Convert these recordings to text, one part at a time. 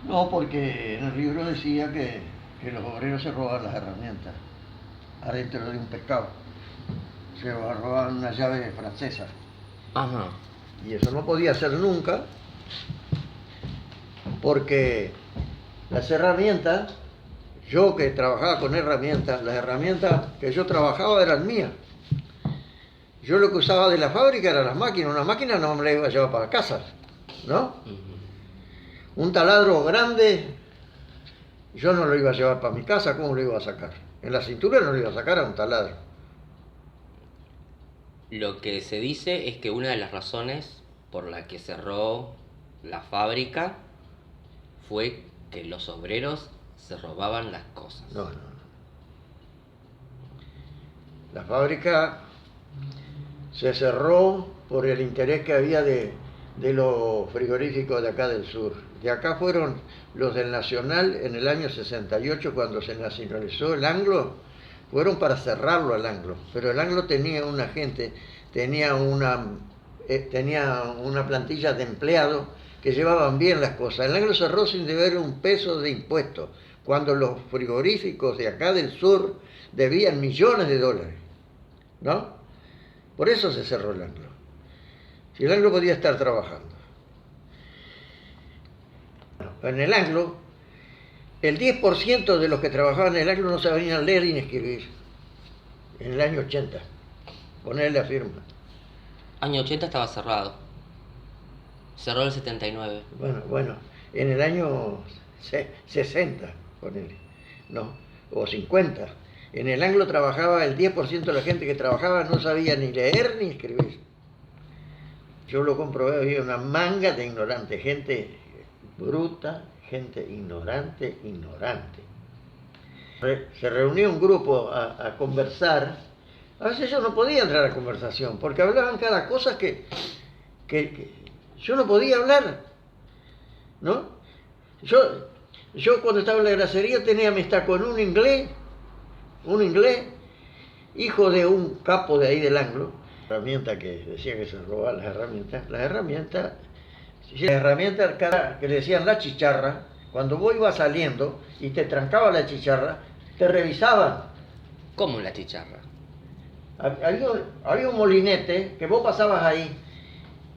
No, porque en el libro decía que los obreros se roban las herramientas adentro de un pescado. Se robaban una llave francesa. Ajá. Y eso no podía ser nunca, porque las herramientas, yo que trabajaba con herramientas, las herramientas que yo trabajaba eran mías. Yo lo que usaba de la fábrica eran las máquinas. Una máquina no me la iba a llevar para casa, ¿no? Un taladro grande, yo no lo iba a llevar para mi casa, ¿cómo lo iba a sacar? En la cintura no lo iba a sacar a un taladro. Lo que se dice es que una de las razones por la que cerró la fábrica fue que los obreros se robaban las cosas. No, no, no. La fábrica se cerró por el interés que había de los frigoríficos de acá del sur. De acá fueron los del Nacional en el año 68, cuando se nacionalizó el Anglo, fueron para cerrarlo al Anglo. Pero el Anglo tenía una gente, tenía una plantilla de empleados que llevaban bien las cosas. El Anglo cerró sin deber un peso de impuestos, cuando los frigoríficos de acá del sur debían millones de dólares, ¿no? Por eso se cerró el Anglo. Si el Anglo podía estar trabajando. En el Anglo, el 10% de los que trabajaban en el Anglo no sabían leer ni escribir. En el año 80. Ponerle la firma. Año 80 estaba cerrado. Cerró el 79. Bueno, en el año 60, ponele. No, o 50. En el Anglo trabajaba el 10% de la gente que trabajaba no sabía ni leer ni escribir. Yo lo comprobé, había una manga de ignorantes, gente bruta, gente ignorante. Se reunió un grupo a conversar. A veces yo no podía entrar a conversación, porque hablaban cada cosa que yo no podía hablar, ¿no? Yo cuando estaba en la grasería tenía amistad con un inglés, hijo de un capo de ahí del Anglo, herramienta que decía que se robaban las herramientas que le decían la chicharra, cuando vos ibas saliendo y te trancaba la chicharra, te revisaban. ¿Cómo la chicharra? Había un molinete que vos pasabas ahí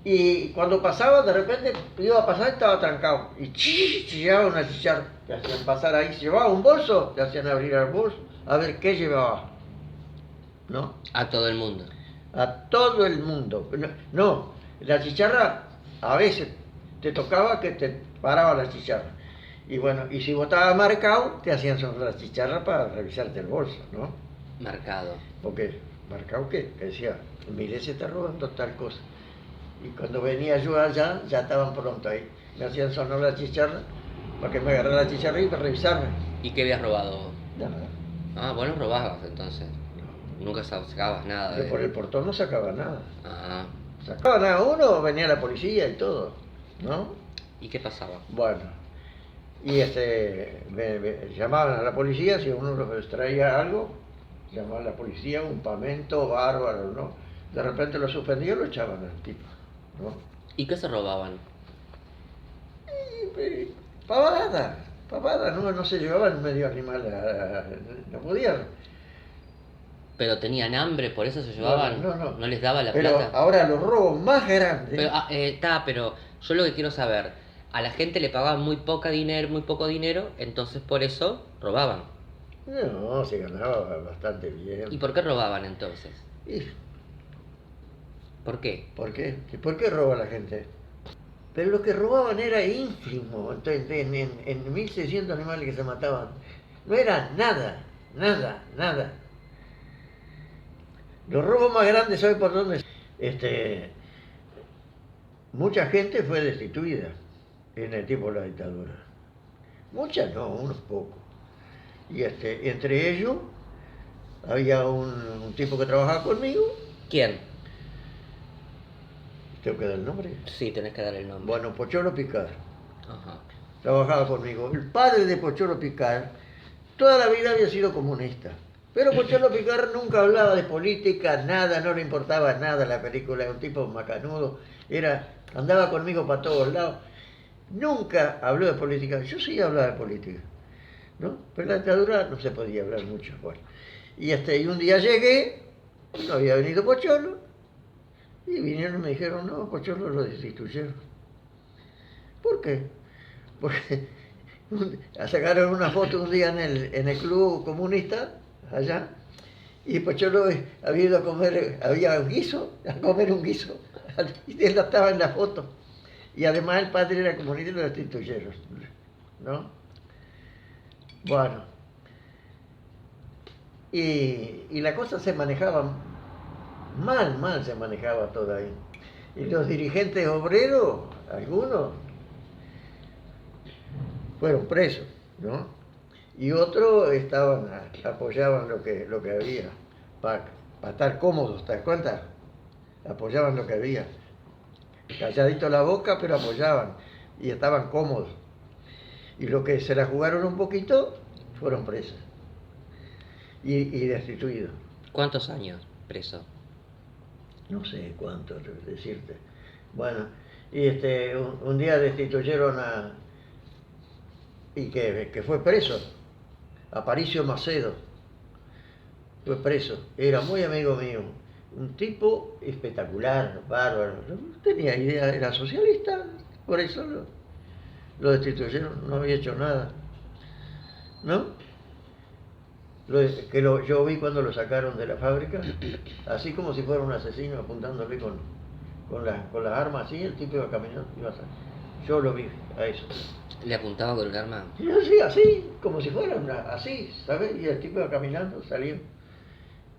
y cuando pasabas de repente iba a pasar y estaba trancado y chillaba una chicharra, te hacían pasar ahí, si llevaba un bolso, te hacían abrir el bolso a ver qué llevaba, ¿no? A todo el mundo. A todo el mundo. No, la chicharra a veces te tocaba que te paraba la chicharra. Y bueno, y si vos estabas marcado, te hacían sonrar la chicharra para revisarte el bolso, ¿no? Marcado. Porque, ¿marcado qué? Que decía, mire, se está robando tal cosa. Y cuando venía yo allá, ya estaban pronto ahí. Me hacían sonar la chicharra para que me agarrara la chicharra y para revisarme. ¿Y qué habías robado? Nada. Ah, vos no robabas entonces. Nunca sacabas nada Yo de... por el portón no sacaba nada. Ah. Sacaban a uno, venía la policía y todo, ¿no? ¿Y qué pasaba? Bueno, y me llamaban a la policía si uno les traía algo, llamaban a la policía, un pamento bárbaro, ¿no? De repente lo suspendían y lo echaban al tipo, ¿no? ¿Y qué se robaban? Pavadas, no se llevaban medio animal, no podían. ¿Pero tenían hambre, por eso se llevaban? No. ¿No les daba la Pero plata? ahora los robos más grandes. Pero yo lo que quiero saber, a la gente le pagaban muy poco dinero, entonces por eso robaban. No, se ganaba bastante bien. ¿Y por qué robaban entonces? ¿Y ¿Por qué? por qué? ¿Por qué roba la gente? Pero lo que robaban era ínfimo. Entonces, en 1600 animales que se mataban, no era nada. Los robos más grandes, ¿sabe por dónde? Mucha gente fue destituida en el tiempo de la dictadura. Muchas no, unos pocos. Y entre ellos había un tipo que trabajaba conmigo. ¿Quién? ¿Tengo que dar el nombre? Sí, tenés que dar el nombre. Bueno, Pocholo Picar. Ajá. Trabajaba conmigo. El padre de Pocholo Picar toda la vida había sido comunista. Pero Pocholo Picar nunca hablaba de política, nada, no le importaba nada la película, era un tipo macanudo, andaba conmigo para todos lados. nunca habló de política. Yo sí hablaba de política, ¿no? Pero en la dictadura no se podía hablar mucho. Bueno. Y un día llegué, no había venido Pocholo, y vinieron y me dijeron, no, Pocholo lo destituyeron. ¿Por qué? Porque sacaron una foto un día en el club comunista, allá, y Pocholo había ido a comer, había un guiso, a comer un guiso, y él estaba en la foto. Y además el padre era comunista y lo destituyeron, ¿no? Bueno, y la cosa se manejaba mal se manejaba todo ahí. Y los dirigentes obreros, algunos, fueron presos, ¿no? Y otros apoyaban lo que había, para estar cómodos, ¿te das cuenta? Apoyaban lo que había. Calladito la boca, pero apoyaban y estaban cómodos. Y los que se la jugaron un poquito fueron presos y destituidos. ¿Cuántos años preso? No sé cuánto decirte. Bueno, y un día destituyeron y que fue preso, Aparicio Macedo, fue preso, era muy amigo mío, un tipo espectacular, bárbaro, no tenía idea, era socialista, por eso lo destituyeron, no había hecho nada, ¿no? Yo vi cuando lo sacaron de la fábrica, así como si fuera un asesino apuntándole con las armas así, el tipo iba caminando, yo lo vi a eso. ¿Le apuntaba con el arma? Y así, como si fuera así, ¿sabes? Y el tipo iba caminando, salió.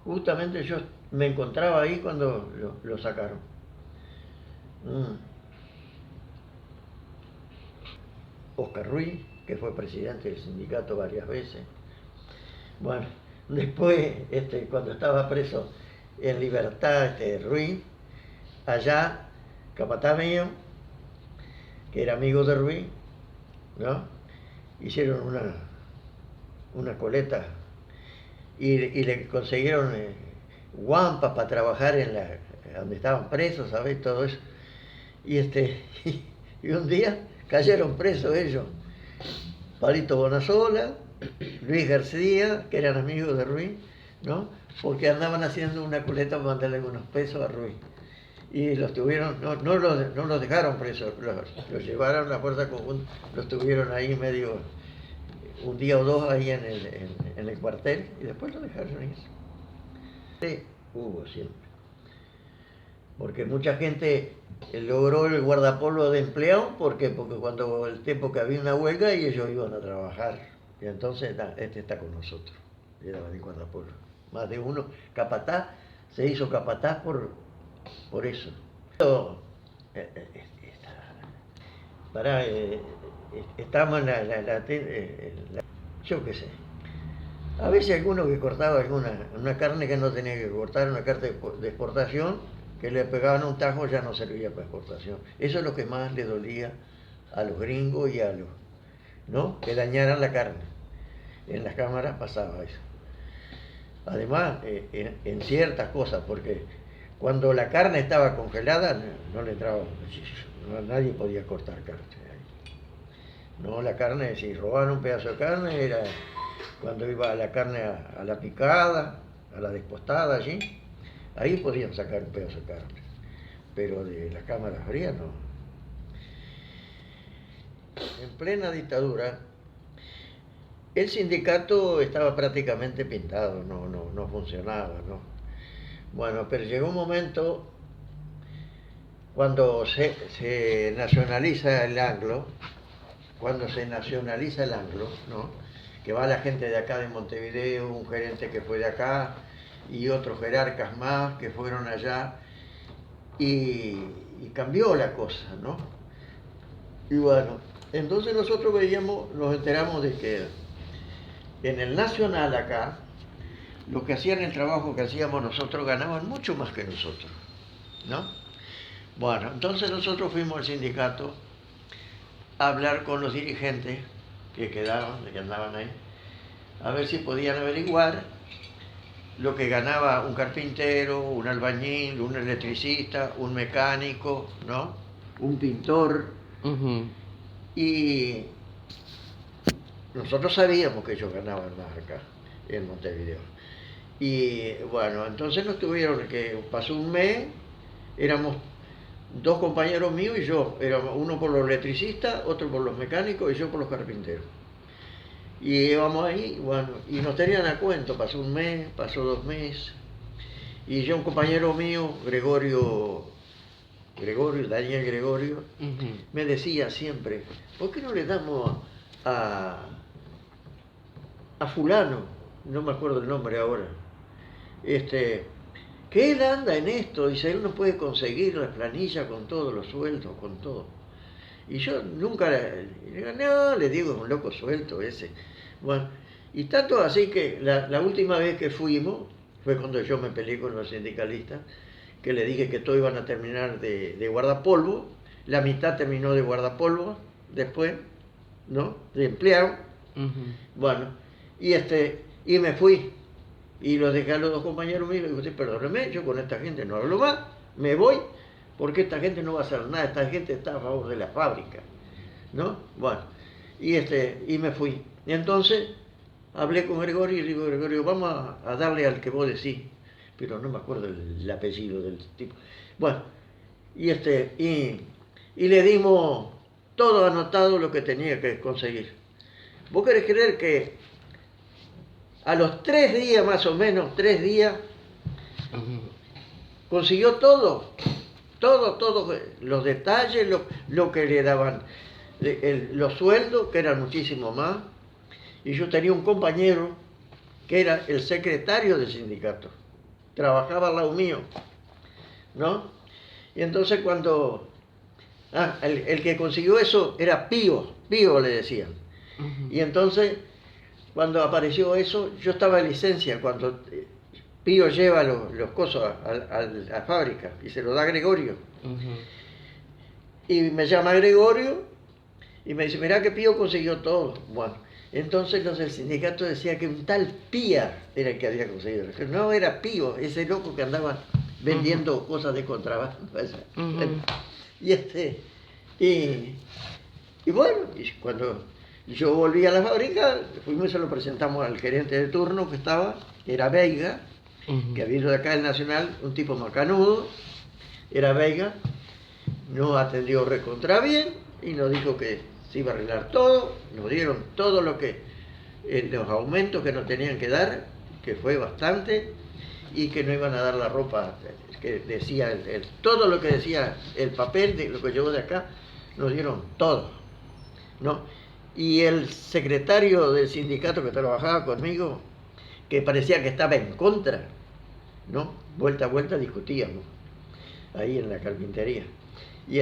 Justamente yo me encontraba ahí cuando lo sacaron. Oscar Ruiz, que fue presidente del sindicato varias veces. Bueno, después, cuando estaba preso en libertad, Ruiz, allá, capataz mío, que era amigo de Ruiz, ¿no? Hicieron una coleta y le consiguieron guampas para trabajar donde estaban presos, ¿sabes? Todo eso. Y, y un día cayeron presos ellos, Palito Bonasola, Luis García, que eran amigos de Ruiz, ¿no? Porque andaban haciendo una coleta para mandarle unos pesos a Ruiz. Y los tuvieron, no los dejaron presos, los llevaron a la fuerza conjunta, los tuvieron ahí medio, un día o dos ahí en el cuartel, y después los dejaron ahí. Sí, hubo siempre. Porque mucha gente logró el guardapolvo de empleado, porque cuando el tiempo que había una huelga y ellos iban a trabajar, y entonces está con nosotros, era el guardapolvo. Más de uno, capataz, se hizo capataz por eso. Estamos en yo qué sé. A veces alguno que cortaba una carne que no tenía que cortar, una carne de exportación, que le pegaban un tajo, ya no servía para exportación. Eso es lo que más le dolía a los gringos y a los, ¿no? Que dañaran la carne. En las cámaras pasaba eso. Además, en ciertas cosas, porque cuando la carne estaba congelada, no le entraba, nadie podía cortar carne. No, la carne, si robaban un pedazo de carne, era cuando iba la carne a la picada, a la despostada allí, ahí podían sacar un pedazo de carne. Pero de las cámaras frías no. En plena dictadura, el sindicato estaba prácticamente pintado, no funcionaba, ¿no? Bueno, pero llegó un momento cuando se nacionaliza el Anglo, ¿no? Que va la gente de acá de Montevideo, un gerente que fue de acá y otros jerarcas más que fueron allá y cambió la cosa, ¿no? Y bueno, entonces nosotros nos enteramos de que en el Nacional acá, los que hacían el trabajo que hacíamos nosotros ganaban mucho más que nosotros, ¿no? Bueno, entonces nosotros fuimos al sindicato a hablar con los dirigentes que andaban ahí, a ver si podían averiguar lo que ganaba un carpintero, un albañil, un electricista, un mecánico, ¿no? Un pintor. Y nosotros sabíamos que ellos ganaban más acá, en Montevideo. Y bueno, entonces nos tuvieron que, pasó un mes, éramos dos compañeros míos y yo, éramos uno por los electricistas, otro por los mecánicos y yo por los carpinteros. Y íbamos ahí, bueno, y nos tenían a cuento, pasó un mes, pasó 2 meses, y yo un compañero mío, Daniel Gregorio, me decía siempre, ¿por qué no le damos a, a fulano, no me acuerdo el nombre ahora, que él anda en esto, dice, él no puede conseguir la planilla con todos los sueldos, con todo? Y yo nunca, no, le digo, es un loco suelto ese. Bueno, y tanto así que la última vez que fuimos, fue cuando yo me peleé con los sindicalistas, que le dije que todos iban a terminar de guardapolvo, la mitad terminó de guardapolvo, después, ¿no? De empleado. Bueno, y me fui, y los dejé a los dos compañeros míos, y le dije, perdóneme, yo con esta gente no hablo más, me voy, porque esta gente no va a hacer nada, esta gente está a favor de la fábrica, ¿no? Bueno, y me fui. Y entonces hablé con Gregorio y le digo, Gregorio, vamos a darle al que vos decís, pero no me acuerdo el apellido del tipo. Bueno, y le dimos todo anotado lo que tenía que conseguir. ¿Vos querés creer que a los 3 días, más o menos, 3 días, consiguió todo, los detalles, lo que le daban, los sueldos, que eran muchísimo más, y yo tenía un compañero que era el secretario del sindicato, trabajaba al lado mío, ¿no? Y entonces cuando, el que consiguió eso era Pío le decían, y entonces cuando apareció eso, yo estaba en licencia, cuando Pío lleva los cosos a la fábrica y se lo da a Gregorio. Y me llama Gregorio y me dice, mirá que Pío consiguió todo. Bueno, entonces los del sindicato decía que un tal Pía era el que había conseguido. No era Pío, ese loco que andaba vendiendo cosas de contrabando. Y bueno, y cuando yo volví a la fábrica, fuimos y se lo presentamos al gerente de turno que estaba, que era Veiga, que había ido de acá del Nacional, un tipo macanudo, era Veiga, nos atendió recontra bien y nos dijo que se iba a arreglar todo, nos dieron todo lo que, los aumentos que nos tenían que dar, que fue bastante, y que no iban a dar la ropa que decía, todo lo que decía el papel de lo que llegó de acá, nos dieron todo, ¿no? Y el secretario del sindicato que trabajaba conmigo, que parecía que estaba en contra, ¿no? Vuelta a vuelta discutíamos ahí en la carpintería. Y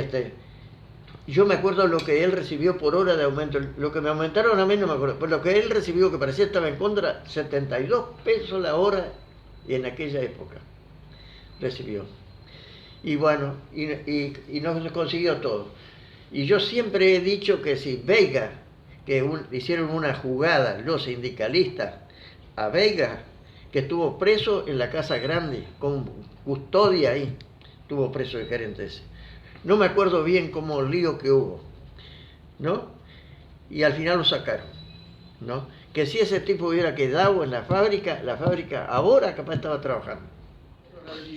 yo me acuerdo lo que él recibió por hora de aumento, lo que me aumentaron a mí no me acuerdo, pero lo que él recibió, que parecía que estaba en contra, 72 pesos la hora en aquella época recibió. Y bueno, y nos consiguió todo. Y yo siempre he dicho que si Veiga, que hicieron una jugada los sindicalistas a Veiga, que estuvo preso en la Casa Grande, con custodia ahí, estuvo preso el gerente ese. No me acuerdo bien cómo el lío que hubo, ¿no? Y al final lo sacaron, ¿no? Que si ese tipo hubiera quedado en la fábrica ahora capaz estaba trabajando.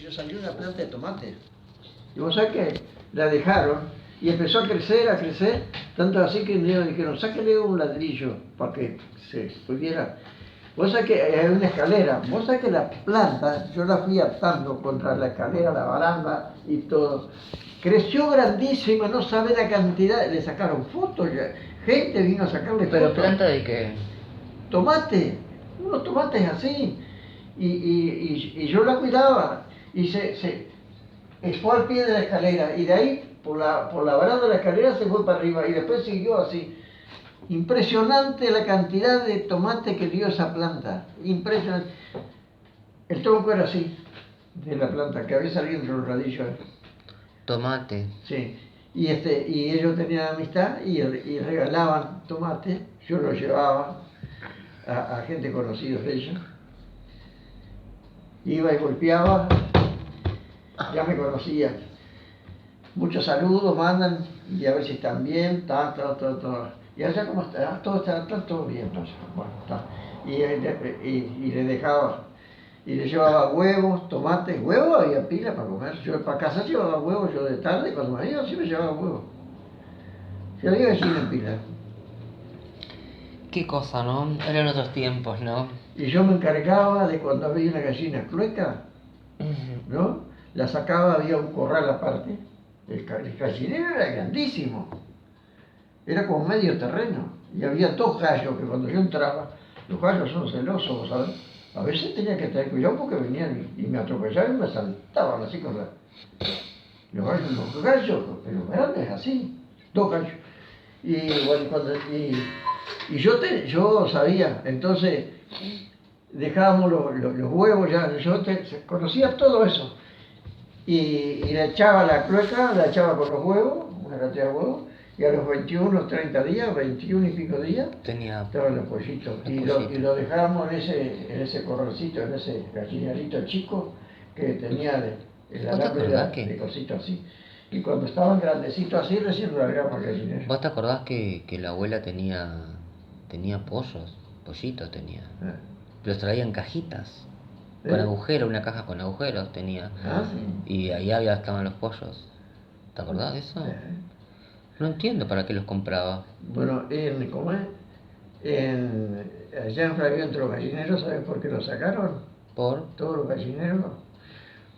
Yo salió una planta de tomate. Y vos sabés que la dejaron y empezó a crecer, tanto así que un día dijeron, sáquenle un ladrillo para que se pudiera. Vos sabés que hay una escalera, vos sabés que la planta, yo la fui atando contra la escalera, la baranda y todo. Creció grandísima, no sabe la cantidad, le sacaron fotos, gente vino a sacarle fotos. ¿Pero planta de qué? Tomate, unos tomates así. Y yo la cuidaba y se fue al pie de la escalera y de ahí por la baranda de la escalera se fue para arriba y después siguió así. Impresionante la cantidad de tomate que dio esa planta, impresionante. El tronco era así, de la planta, que había salido entre los radillos. Tomate. Sí, y ellos tenían amistad y regalaban tomate, yo los llevaba a gente conocida de ellos. Iba y golpeaba, ya me conocía. muchos saludos mandan y a ver si están bien, todo. Y allá como está, todo bien, no sé, bueno, está. Y le dejaba, y le llevaba huevos, tomates, huevos había pila para comer. Yo para casa llevaba huevos, yo de tarde cuando me iba siempre llevaba huevos. Si había gallina en pila. Qué cosa, ¿no? Eran otros tiempos, ¿no? Y yo me encargaba de cuando había una gallina clueca, ¿no? La sacaba, había un corral aparte. El gallinero era grandísimo. Era como medio terreno. Y había dos gallos que cuando yo entraba, los gallos son celosos, ¿sabes? A veces tenía que tener cuidado porque venían y me atropellaban y me saltaban así con la... Los gallos, pero grandes así, dos gallos. Y bueno, yo sabía, entonces dejábamos los huevos, ya, conocía todo eso. Y le echaba la clueca, la echaba con los huevos, una cantidad de huevos, y a los 21, 30 días, 21 y pico días, estaban los pollitos. Y lo dejábamos en ese corralcito, en ese gallinerito chico que tenía el alambre de cosito así. Y cuando estaban grandecitos así, recién lo largamos al gallinero. ¿Vos te acordás que la abuela tenía pollitos tenía? Los traía en cajitas, con agujeros, una caja con agujeros tenía. Sí. Y ahí estaban los pollos. ¿Te acordás de eso? No entiendo para qué los compraba. Bueno, ¿cómo es? Allá en Flavio, entre los gallineros, ¿sabes por qué los sacaron? ¿Por? Todos los gallineros,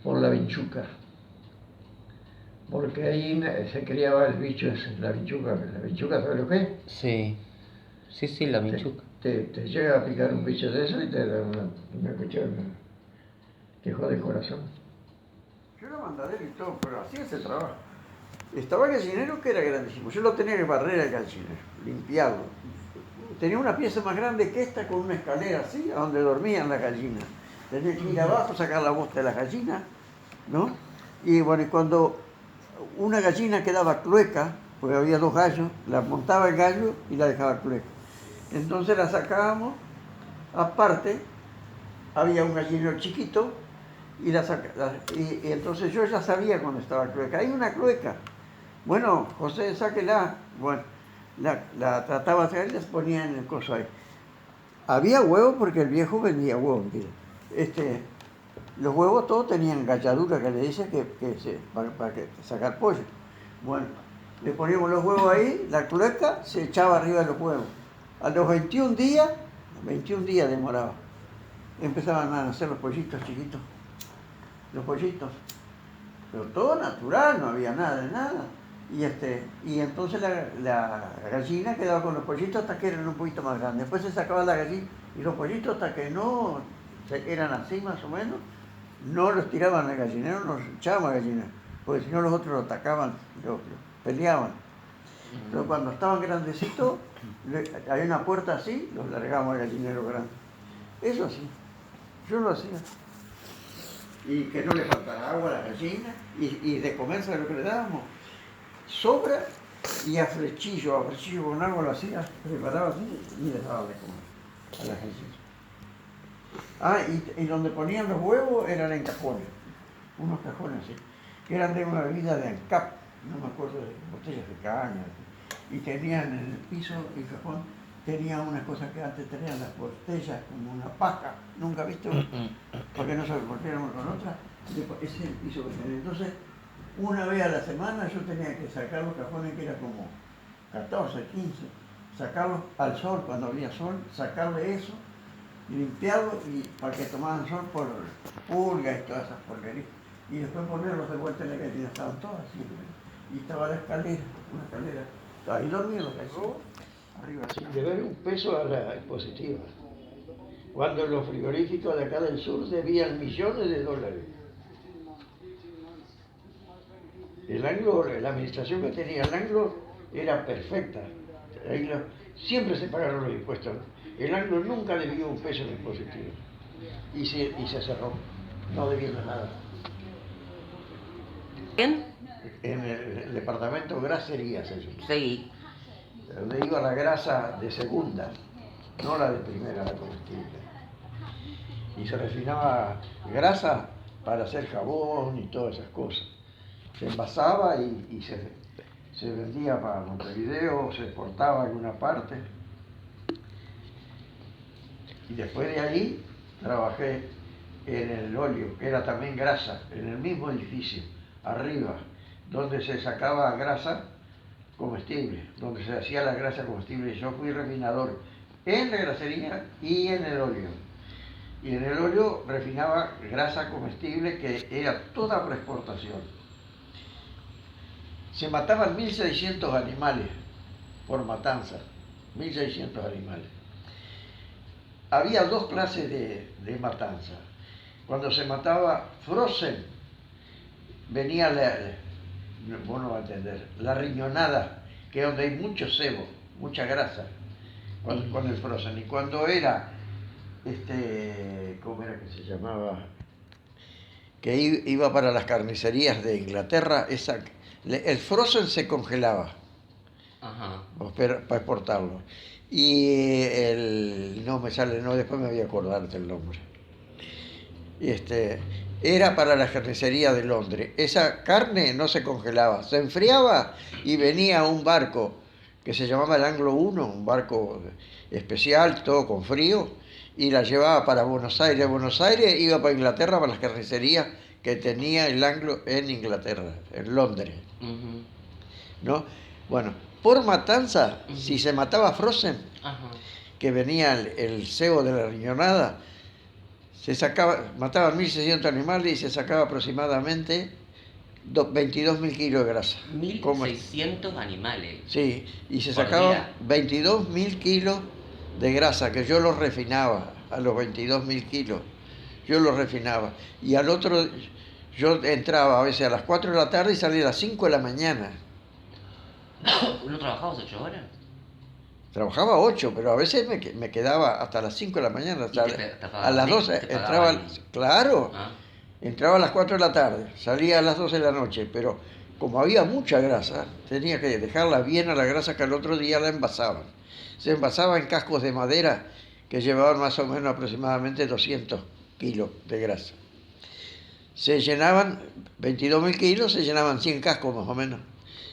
por la vinchuca. Porque ahí se criaba el bicho ese, la vinchuca. ¿La vinchuca sabes lo que es? Sí, la vinchuca. Te llega a picar un bicho de eso y te da una cuchara que jode el corazón. Yo era mandadero y todo, pero hacía ese trabajo. Estaba el gallinero que era grandísimo. Yo lo tenía que barrer el gallinero, limpiarlo. Tenía una pieza más grande que esta con una escalera así, a donde dormían las gallinas. Tenía que ir abajo, sacar la bosta de las gallinas, ¿no? Y bueno, y cuando una gallina quedaba clueca, porque había dos gallos, la montaba el gallo y la dejaba clueca. Entonces la sacábamos, aparte, había un gallinero chiquito, y entonces yo ya sabía cuando estaba clueca. Hay una clueca. Bueno, José, sáquela. Bueno, la trataba de sacar y las ponía en el coso ahí. Había huevos porque el viejo vendía huevos. Los huevos todos tenían galladura que le dice para sacar pollo. Bueno, le poníamos los huevos ahí, la clueca se echaba arriba de los huevos. A los 21 días demoraba. Empezaban a nacer los pollitos chiquitos. Los pollitos. Pero todo natural, no había nada de nada. Y entonces la gallina quedaba con los pollitos hasta que eran un poquito más grandes. Después se sacaba la gallina y los pollitos hasta que no eran así más o menos, no los tiraban al gallinero, los echaban al gallinero, porque si no los otros los atacaban, los peleaban. Pero cuando estaban grandecitos, había una puerta así, los largábamos al gallinero grande. Eso sí, yo lo hacía. Y que no le faltara agua a la gallina, y de comerse lo que le dábamos. Sobra y a frechillo con agua lo hacía, preparaba así y les daba de comer a las gallinas. Y donde ponían los huevos eran en cajones, unos cajones así, que eran de una bebida de ANCAP, no me acuerdo, de botellas de caña, y tenían en el piso, el cajón, tenía unas cosas que antes tenían las botellas como una paja, ¿nunca viste? Porque no se volvieron con otra, ese es el piso que tenía. Entonces, una vez a la semana yo tenía que sacar los cajones que era como 14, 15, sacarlos al sol cuando había sol, sacarle eso, limpiarlo y para que tomaran sol por pulgas y todas esas porquerías. Y después ponerlos de vuelta en la gallina, estaban todas así. Y estaba la escalera, una escalera. Ahí dormían los gallos, arriba así. Deber un peso a la expositiva. Cuando los frigoríficos de acá del sur debían millones de dólares. El Anglo, la administración que tenía el Anglo era perfecta. Siempre se pagaron los impuestos. El Anglo nunca debió un peso en expositivo. Y se cerró. No debiendo nada. ¿Quién? En el departamento Graserías, eso. Sí. Donde iba la grasa de segunda, no la de primera, la comestible. Y se refinaba grasa para hacer jabón y todas esas cosas. Se envasaba y se vendía para Montevideo, se exportaba a alguna parte. Y después de ahí trabajé en el óleo, que era también grasa, en el mismo edificio, arriba, donde se sacaba grasa comestible, donde se hacía la grasa comestible. Yo fui refinador en la grasería y en el óleo. Y en el óleo refinaba grasa comestible que era toda para exportación. Se mataban 1.600 animales por matanza, 1.600 animales. Había dos clases de matanza. Cuando se mataba frozen, venía vos no vas a entender, la riñonada, que es donde hay mucho sebo, mucha grasa, con el frozen. Y cuando era, ¿cómo era que se llamaba? Que iba para las carnicerías de Inglaterra, el frozen se congelaba. Ajá. Para exportarlo. Y no me sale, no, después me voy a acordar del nombre. Era para la carnicería de Londres. Esa carne no se congelaba, se enfriaba y venía un barco que se llamaba el Anglo 1, un barco especial, todo con frío, y la llevaba para Buenos Aires. De Buenos Aires iba para Inglaterra, para las carnicerías que tenía el Anglo en Inglaterra, en Londres. Uh-huh. ¿No? Bueno, por matanza, uh-huh, si se mataba frozen, uh-huh, que venía el cebo de la riñonada, mataban 1.600 animales y se sacaba aproximadamente 22.000 kilos de grasa. 1.600 animales. Sí, y se sacaban 22.000 kilos de grasa, que yo los refinaba a los 22.000 kilos. Yo los refinaba. Y al otro, yo entraba a veces a las 4 de la tarde y salía a las 5 de la mañana. ¿No trabajabas 8 horas? Trabajaba 8, pero a veces me quedaba hasta las 5 de la mañana. A las 12 entraba, claro, entraba a las 4 de la tarde, salía a las 12 de la noche, pero como había mucha grasa, tenía que dejarla bien a la grasa, que al otro día la envasaban. Se envasaba en cascos de madera que llevaban más o menos aproximadamente 200 kilos de grasa. Se llenaban 22.000 kilos, se llenaban 100 cascos más o menos,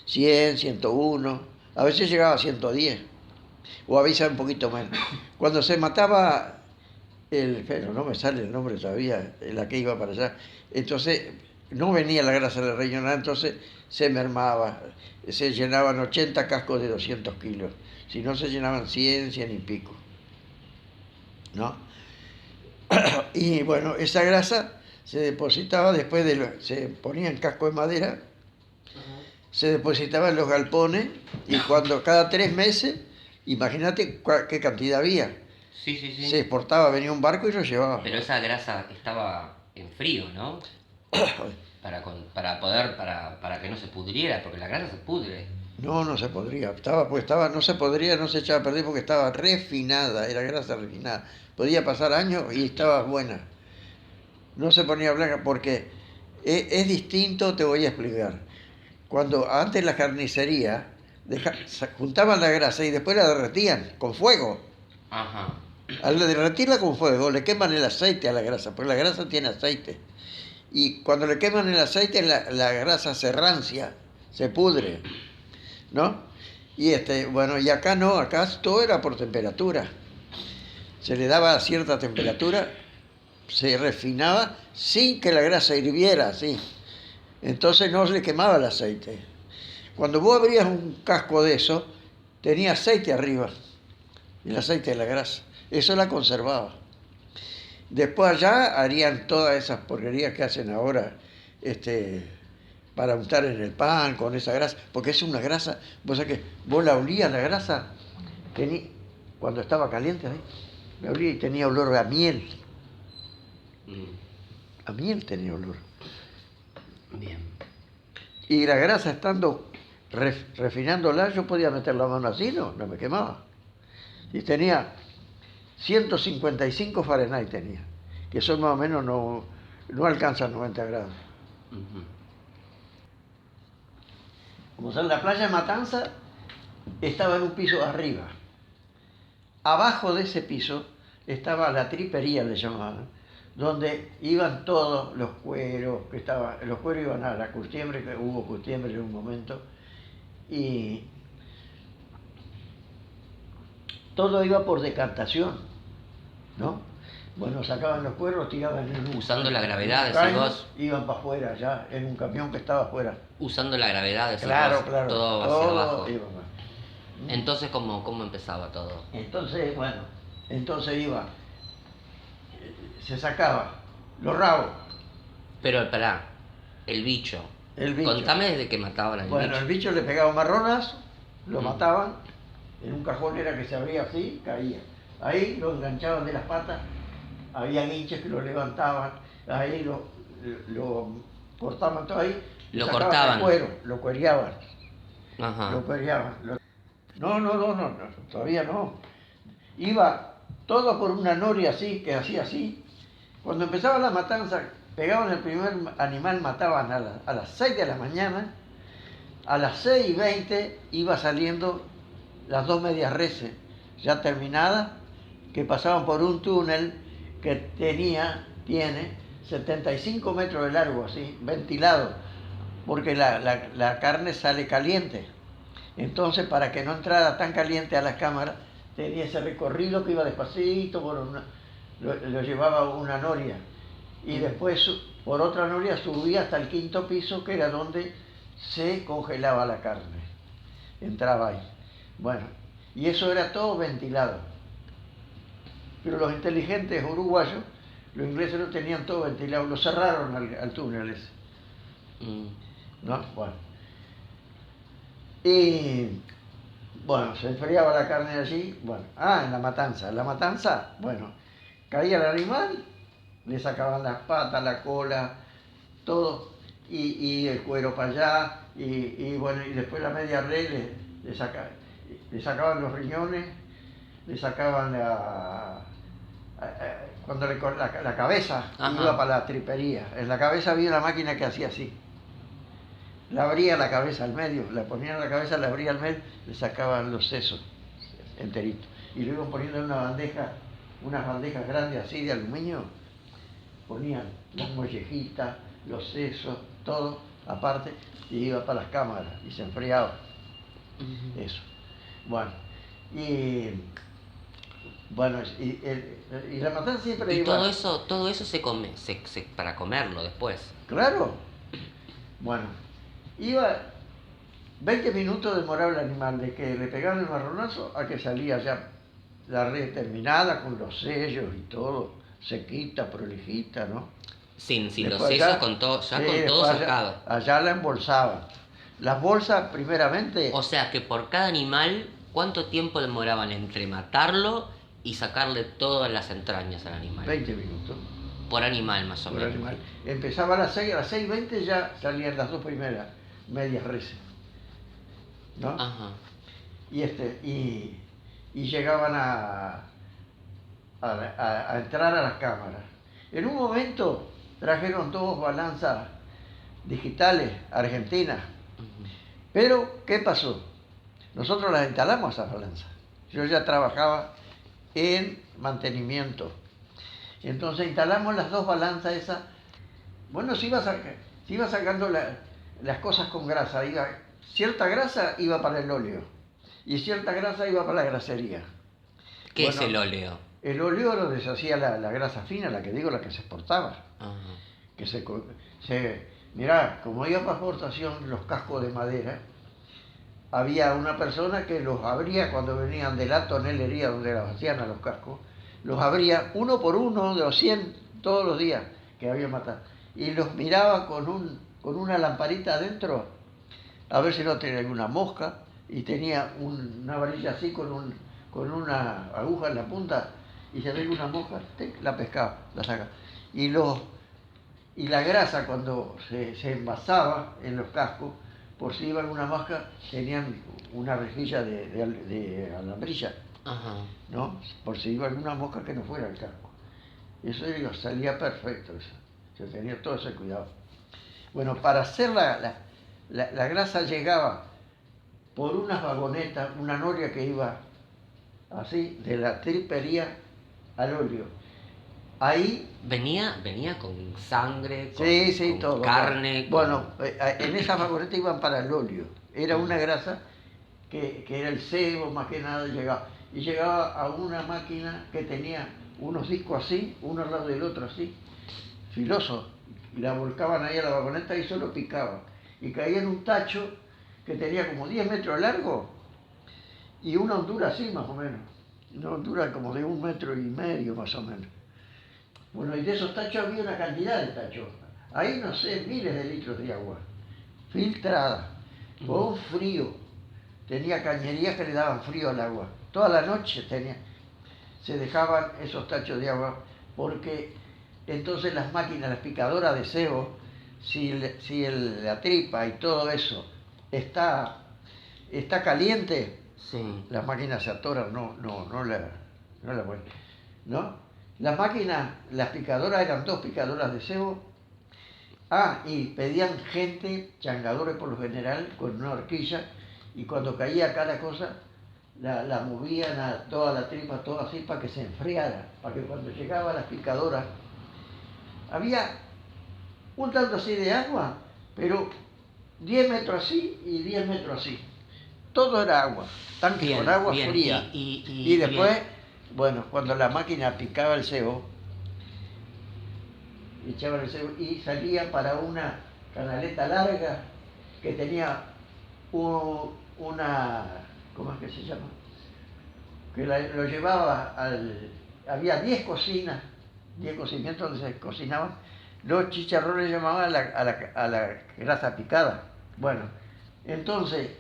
100, 101, a veces llegaba a 110. O avisa un poquito menos. Cuando se mataba pero no me sale el nombre todavía, la que iba para allá, entonces no venía la grasa de la riñonada, entonces se mermaba, se llenaban 80 cascos de 200 kilos, si no se llenaban 100, 100 y pico, ¿no? Y bueno, esa grasa se depositaba después se ponía en casco de madera, se depositaba en los galpones, y cuando cada 3 meses, imagínate qué cantidad había. Sí, sí, sí. Se exportaba, venía un barco y lo llevaba. Pero esa grasa estaba en frío, ¿no? para que no se pudriera, porque la grasa se pudre. No se podría. No se podría, no se echaba a perder porque estaba refinada, era grasa refinada. Podía pasar años y estaba buena. No se ponía blanca porque es distinto, te voy a explicar. Cuando antes la carnicería juntaban la grasa y después la derretían con fuego. Ajá. Al derretirla con fuego, le queman el aceite a la grasa, porque la grasa tiene aceite. Y cuando le queman el aceite, la grasa se rancia, se pudre, ¿no? Y bueno, y acá no, acá todo era por temperatura. Se le daba cierta temperatura, se refinaba sin que la grasa hirviera, sí. Entonces no se le quemaba el aceite. Cuando vos abrías un casco de eso, tenía aceite arriba, el aceite de la grasa. Eso la conservaba. Después allá harían todas esas porquerías que hacen ahora, para untar en el pan con esa grasa, porque es una grasa, vos sabés que vos la olías la grasa, cuando estaba caliente, la olía y tenía olor a miel. A miel tenía olor. Bien. Y la grasa estando refinándola, yo podía meter la mano así, no me quemaba. Y tenía 155 Fahrenheit tenía, que eso más o menos no alcanza 90 grados. Uh-huh. Como en la playa de Matanza, estaba en un piso arriba. Abajo de ese piso estaba la tripería, le llamaban, donde iban todos los cueros, los cueros iban a la curtiembre, que hubo curtiembre en un momento, y todo iba por decantación, ¿no? Bueno, sacaban los cueros, tiraban en Usando la gravedad, un decís caño, vos. iban para afuera ya, en un camión que estaba afuera. Usando la gravedad, decís Claro, vos, claro, todo hacia todo abajo. iba para- Entonces, ¿cómo empezaba todo? Entonces, bueno, entonces iba, se sacaba los rabos, Pero pará, el bicho. el bicho. Contame desde que mataban al Bueno, bicho. el bicho le pegaba un marronazo, lo Mm. mataban, en un cajón era que se abría así, caía. Ahí lo enganchaban de las patas, había guinches que lo levantaban, ahí lo cortaban todo ahí, Lo sacaban cortaban. el cuero, lo cuereaban, Ajá. lo cuereaban. No, todavía no. Iba todo por una noria así, que hacía así. Cuando empezaba la matanza, pegaban el primer animal, mataban a las 6 de la mañana, a las 6:20 iba saliendo las dos medias reses, ya terminadas, que pasaban por un túnel que tiene 75 metros de largo, así, ventilado, porque la carne sale caliente. Entonces, para que no entrara tan caliente a las cámaras, tenía ese recorrido que iba despacito, lo llevaba una noria. Y después, por otra noria, subía hasta el quinto piso, que era donde se congelaba la carne. Entraba ahí. Bueno, y eso era todo ventilado. Pero los inteligentes uruguayos, los ingleses no tenían todo ventilado, lo cerraron al túnel ese. ¿No? Bueno. Y bueno, se enfriaba la carne allí. Bueno, en la matanza. En la matanza, bueno, caía el animal, le sacaban las patas, la cola, todo, y el cuero para allá, y bueno, y después la media red le sacaban los riñones, le sacaban cuando la cabeza. Ajá. Iba para la tripería. En la cabeza había una máquina que hacía así. Le abría la cabeza al medio, la ponían en la cabeza, le abría al medio, le sacaban los sesos enteritos. Y lo iban poniendo en unas bandejas grandes así de aluminio, ponían las mollejitas, los sesos, todo aparte, y iba para las cámaras y se enfriaba. Eso. Bueno, y la matanza siempre y iba... todo eso se come, para comerlo después. Claro. Bueno, iba 20 minutos demoraba el animal de que le pegaban el marronazo a que salía ya la red terminada con los sellos y todo, sequita, prolijita, ¿no? Sin Después los sellos, allá, con todo después sacado. Allá la embolsaban. Las bolsas, primeramente... O sea que por cada animal, ¿cuánto tiempo demoraban entre matarlo y sacarle todas las entrañas al animal? 20 minutos. Por animal, más o menos. Por animal. Empezaba a las 6:20 ya salían las dos primeras medias reses, ¿no? Ajá. Y llegaban a entrar a las cámaras. En un momento trajeron dos balanzas digitales argentinas. Pero, ¿qué pasó? Nosotros las instalamos esas balanzas. Yo ya trabajaba en mantenimiento. Entonces instalamos las dos balanzas esas. Bueno, se iba sacando las cosas con grasa. Cierta grasa iba para el óleo y cierta grasa iba para la grasería. ¿Qué es el óleo? El óleo era donde se hacía la grasa fina, la que digo, la que se exportaba. Ajá. Que mirá, como iba para exportación los cascos de madera, había una persona que los abría cuando venían de la tonelería donde las hacían a los cascos, los abría uno por uno de los 100 todos los días que había matado, y los miraba con una lamparita adentro a ver si no tenía alguna mosca, y tenía una varilla así con una aguja en la punta, y se veía una mosca, la pescaba, la sacaba. Y la grasa, cuando se envasaba en los cascos, por si iba alguna mosca, tenían una rejilla de alambrilla. Ajá. ¿No? Por si iba alguna mosca que no fuera el casco. Eso salía perfecto, eso. Se tenía todo ese cuidado. Bueno, para hacer la grasa llegaba por unas vagonetas, una noria que iba así, de la tripería al óleo. Ahí, Venía con sangre, sí, con todo. carne. Bueno, en esa vagoneta iban para el óleo. Era una grasa que era el cebo, más que nada llegaba. Y llegaba a una máquina que tenía unos discos así, uno al lado del otro así, filosos. Y la volcaban ahí a la vagoneta y solo picaba. Y caía en un tacho que tenía como 10 metros largo y una hondura así más o menos. Una hondura como de 1,5 metros más o menos. Bueno, y de esos tachos había una cantidad de tachos. Ahí, no sé, miles de litros de agua, filtrada, con frío. Tenía cañerías que le daban frío al agua. Toda la noche se dejaban esos tachos de agua porque entonces las máquinas, las picadoras de cebo, la tripa y todo eso está caliente, Sí. las máquinas se atoran, no la vuelven, ¿no? Las máquinas, las picadoras eran 2 picadoras de cebo. Y pedían gente, changadores por lo general, con una horquilla, y cuando caía cada cosa, la movían a toda la tripa, todo así, para que se enfriara, para que cuando llegaba a las picadoras, había un tanto así de agua, pero 10 metros así y 10 metros así. Todo era agua, tanque con agua Bien. fría. Y después, bueno, cuando la máquina picaba el cebo, echaban el cebo y salía para una canaleta larga que tenía una, ¿cómo es que se llama? Que lo llevaba había 10 cocinas, 10 cocimientos donde se cocinaban los chicharrones, llamaban a la grasa picada. Bueno, entonces,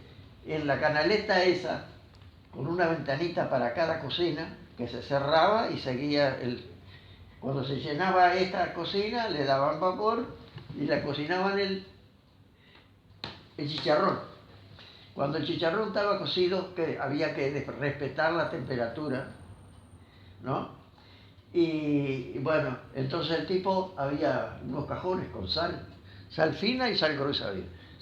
en la canaleta esa, con una ventanita para cada cocina, que se cerraba y seguía cuando se llenaba esta cocina, le daban vapor y la cocinaban el chicharrón. Cuando el chicharrón estaba cocido, que había que respetar la temperatura, ¿no? Y bueno, entonces el tipo, había unos cajones con sal fina y sal gruesa.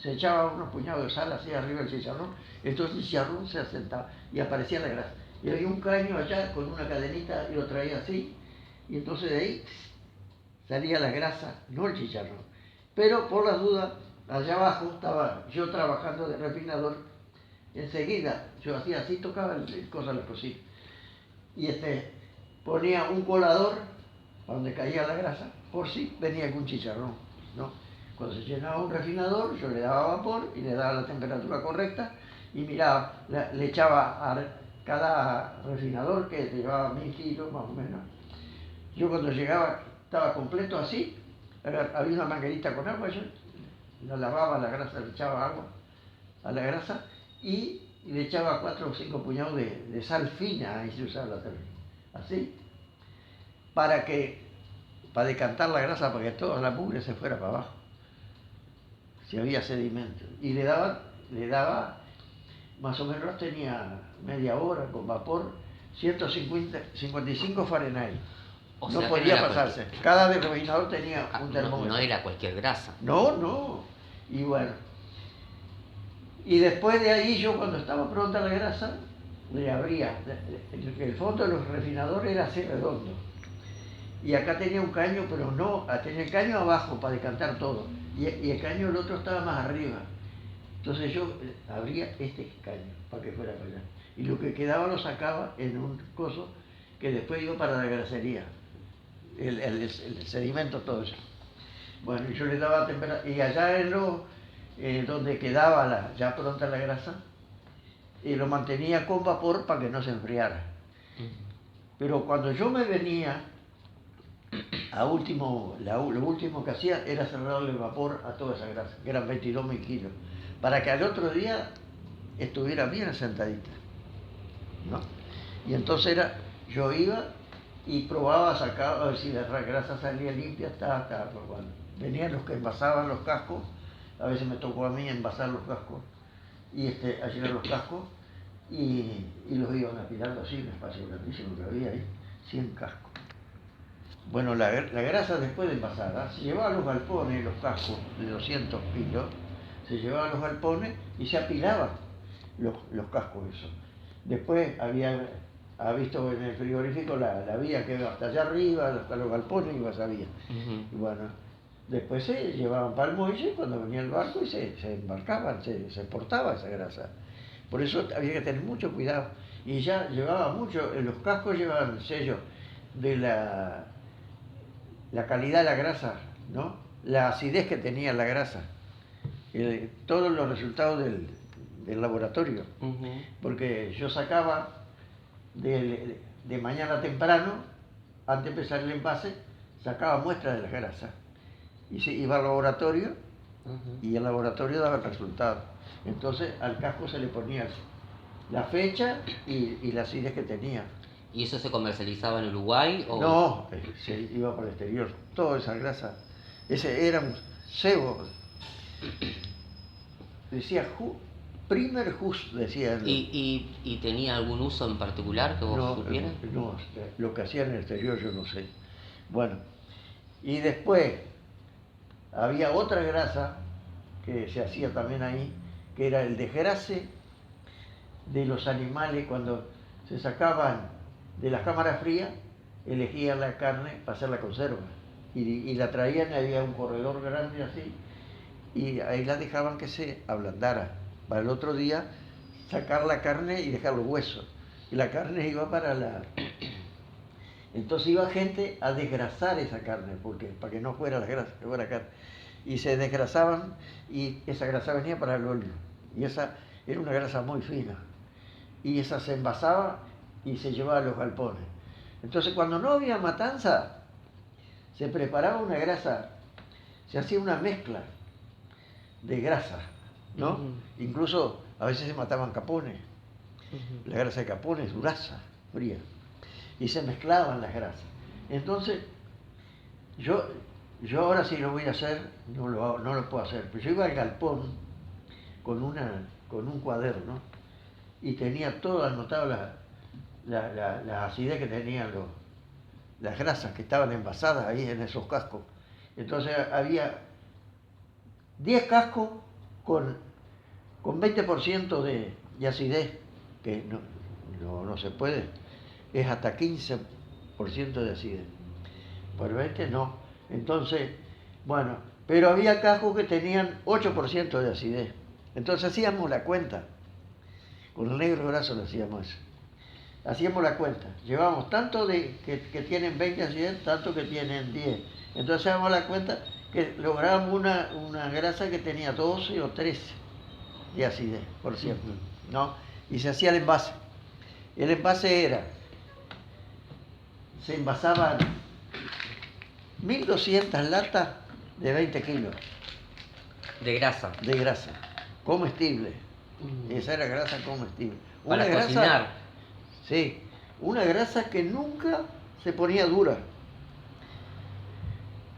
Se echaba unos puñados de sal así arriba del chicharrón, entonces el chicharrón se asentaba y aparecía la grasa. Y había un caño allá con una cadenita y lo traía así, y entonces de ahí salía la grasa, no el chicharrón. Pero por las dudas, allá abajo estaba yo trabajando de refinador. Enseguida yo hacía así, tocaba el cosa de la cocina. Y ponía un colador donde caía la grasa, por si venía algún chicharrón, ¿no? Cuando se llenaba un refinador, yo le daba vapor y le daba la temperatura correcta y miraba, le echaba a cada refinador, que llevaba 1000 kilos más o menos. Yo cuando llegaba, estaba completo así, había una manguerita con agua, yo la lavaba la grasa, le echaba agua a la grasa y le echaba 4 o 5 puñados de sal fina, ahí se usaba la sal, así, para decantar la grasa, para que toda la mugre se fuera para abajo, si había sedimento. Y le daba, más o menos tenía media hora con vapor, 155 Fahrenheit. O No sea que podía pasarse. Cada refinador tenía un termómetro. No era cualquier grasa. No. Y bueno. Y después de ahí, yo cuando estaba pronta la grasa, le abría. El fondo de los refinadores era así redondo. Y acá tenía un caño, pero no, tenía el caño abajo para decantar todo. Y el caño el otro estaba más arriba. Entonces yo abría este caño para que fuera para allá. Y lo que quedaba lo sacaba en un coso que después iba para la grasería. El sedimento, todo eso. Bueno, y yo le daba temperatura. Y allá donde quedaba ya pronta la grasa, lo mantenía con vapor para que no se enfriara. Pero cuando yo me venía, lo último que hacía era cerrarle el vapor a toda esa grasa, que eran 22.000 kilos, para que al otro día estuviera bien sentadita, ¿no? Y entonces yo iba y probaba, sacaba, a ver si la grasa salía limpia, bueno. Venían los que envasaban los cascos, a veces me tocó a mí envasar los cascos, y a llenar los cascos, y los iban apilando así, un espacio grandísimo que había ahí, 100 cascos. Bueno, la grasa después de envasada, se llevaba a los galpones, los cascos de 200 kilos, se llevaban a los galpones y se apilaban los cascos esos. Después había ha visto en el frigorífico la vía que va hasta allá arriba, hasta los galpones iba esa vía. Y bueno, después se llevaban para el muelle cuando venía el barco y se embarcaban, se exportaba esa grasa. Por eso había que tener mucho cuidado. Y ya llevaba mucho, en los cascos llevaban sello de la calidad de la grasa, ¿no? La acidez que tenía la grasa. Todos los resultados del laboratorio. Porque yo sacaba de mañana temprano, antes de empezar el envase, sacaba muestras de la grasa. Y se iba al laboratorio y el laboratorio daba el resultado. Entonces al casco se le ponía la fecha y la acidez que tenía. ¿Y eso se comercializaba en Uruguay? ¿O? No, se iba para el exterior. Toda esa grasa. Ese era un cebo. Decía primer hus, decía. ¿Y tenía algún uso en particular que vos supieras? No, lo que hacía en el exterior yo no sé. Bueno, y después había otra grasa que se hacía también ahí, que era el desgrase de los animales cuando se sacaban de las cámaras frías, elegían la carne para hacer la conserva y la traían, había un corredor grande así y ahí la dejaban que se ablandara para el otro día sacar la carne y dejar los huesos y la carne iba entonces iba gente a desgrasar esa carne porque para que no fuera la grasa, que fuera carne, y se desgrasaban y esa grasa venía para el óleo y esa era una grasa muy fina y esa se envasaba y se llevaba a los galpones. Entonces cuando no había matanza, se preparaba una grasa, se hacía una mezcla de grasa, ¿no? Incluso a veces se mataban capones. La grasa de capones es duraza, fría, y se mezclaban las grasas. Entonces, yo ahora sí lo voy a hacer, no lo puedo hacer, pero yo iba al galpón con un cuaderno y tenía todo anotado la acidez que tenían las grasas que estaban envasadas ahí en esos cascos. Entonces había 10 cascos con 20% de acidez, que no se puede, es hasta 15% de acidez. Por 20 no. Entonces, bueno, pero había cascos que tenían 8% de acidez. Entonces hacíamos la cuenta. Con el negro graso lo hacíamos eso. Hacíamos la cuenta. Llevamos tanto que tienen 20 acidez, tanto que tienen 10. Entonces hacíamos la cuenta que lográbamos una grasa que tenía 12 o 13 de acidez, por cierto, ¿no? Y se hacía el envase. El envase se envasaban 1200 latas de 20 kilos. De grasa. De grasa, comestible. Esa era grasa comestible. Para cocinar. Sí, una grasa que nunca se ponía dura.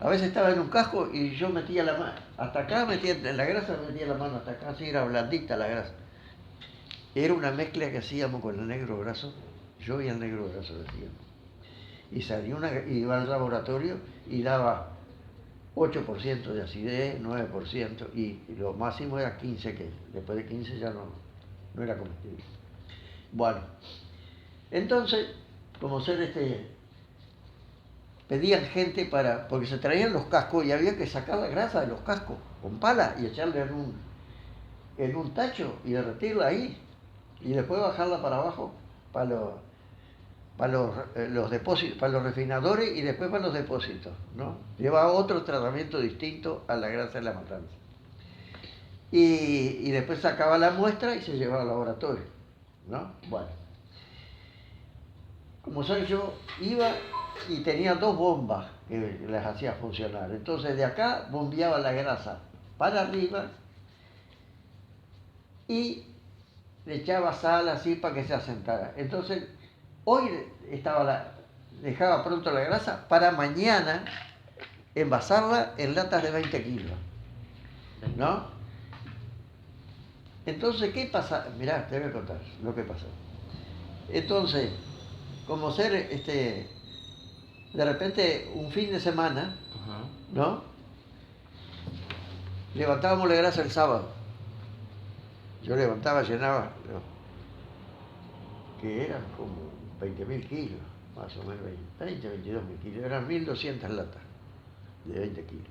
A veces estaba en un casco y yo metía la mano, hasta acá en la grasa metía la mano, hasta acá, así era blandita la grasa. Era una mezcla que hacíamos con el negro graso, yo y el negro graso lo hacíamos. Y salía iba al laboratorio y daba 8% de acidez, 9%, y lo máximo era 15, que después de 15 ya no era comestible. Bueno, entonces, como pedían gente porque se traían los cascos y había que sacar la grasa de los cascos con pala y echarla en un tacho y derretirla ahí y después bajarla para abajo para los depósitos, para los refinadores y después para los depósitos, ¿no? Llevaba otro tratamiento distinto a la grasa de la matanza. Y después sacaba la muestra y se llevaba al laboratorio, ¿no? Bueno, como soy yo, iba y tenía 2 bombas que las hacía funcionar. Entonces de acá bombeaba la grasa para arriba y le echaba sal así para que se asentara. Entonces hoy dejaba pronto la grasa para mañana envasarla en latas de 20 kilos, ¿no? Entonces, ¿qué pasa? Mirá, te voy a contar lo que pasó. Entonces, como de repente un fin de semana, ¿no? Levantábamos la grasa el sábado. Yo levantaba, llenaba, que eran como 20.000 kilos, más o menos 22.000 kilos, eran 1.200 latas de 20 kilos.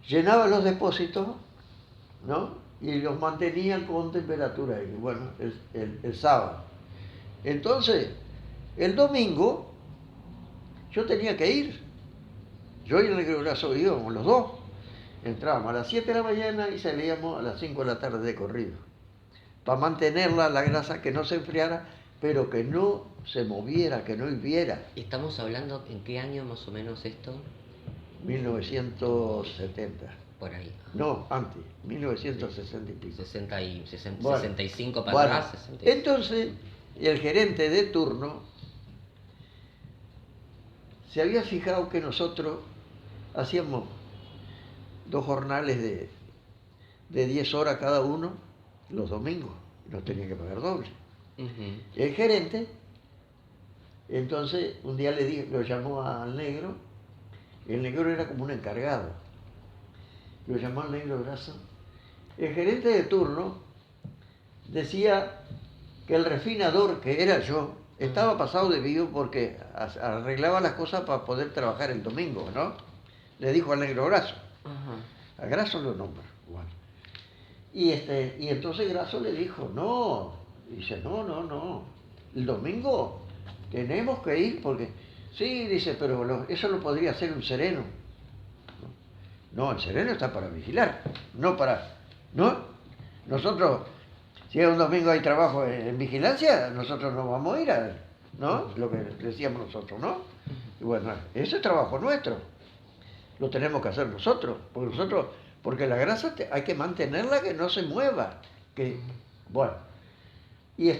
Llenaba los depósitos, ¿no? Y los mantenían con temperatura, y bueno, el sábado. Entonces, el domingo, yo tenía que ir. Yo y el Negro Graso íbamos los dos. Entrábamos a las 7 de la mañana y salíamos a las 5 de la tarde de corrido. Para mantenerla, la grasa, que no se enfriara, pero que no se moviera, que no hirviera. ¿Estamos hablando en qué año más o menos esto? 1970. Por ahí. No, antes, 1960 y pico. 65 para bueno, atrás. 60. Entonces, el gerente de turno se había fijado que nosotros hacíamos 2 jornales de 10 horas cada uno los domingos. Nos tenían que pagar doble. Uh-huh. El gerente, entonces, un día lo llamó al negro. El negro era como un encargado. Lo llamó al Negro Graso. El gerente de turno decía que el refinador, que era yo, estaba pasado de vivo porque arreglaba las cosas para poder trabajar el domingo, ¿no? Le dijo al Negro Graso. Uh-huh. A Graso lo nombra. Bueno. Y entonces Graso le dijo, no. Dice, no. El domingo tenemos que ir porque... Sí, dice, pero eso lo podría hacer un sereno. No, el sereno está para vigilar, no para... ¿No? Nosotros, si un domingo hay trabajo en vigilancia, nosotros no vamos a ir a... ¿No? Lo que decíamos nosotros, ¿no? Y bueno, ese es trabajo nuestro. Lo tenemos que hacer nosotros. Porque la grasa hay que mantenerla que no se mueva. Bueno. Y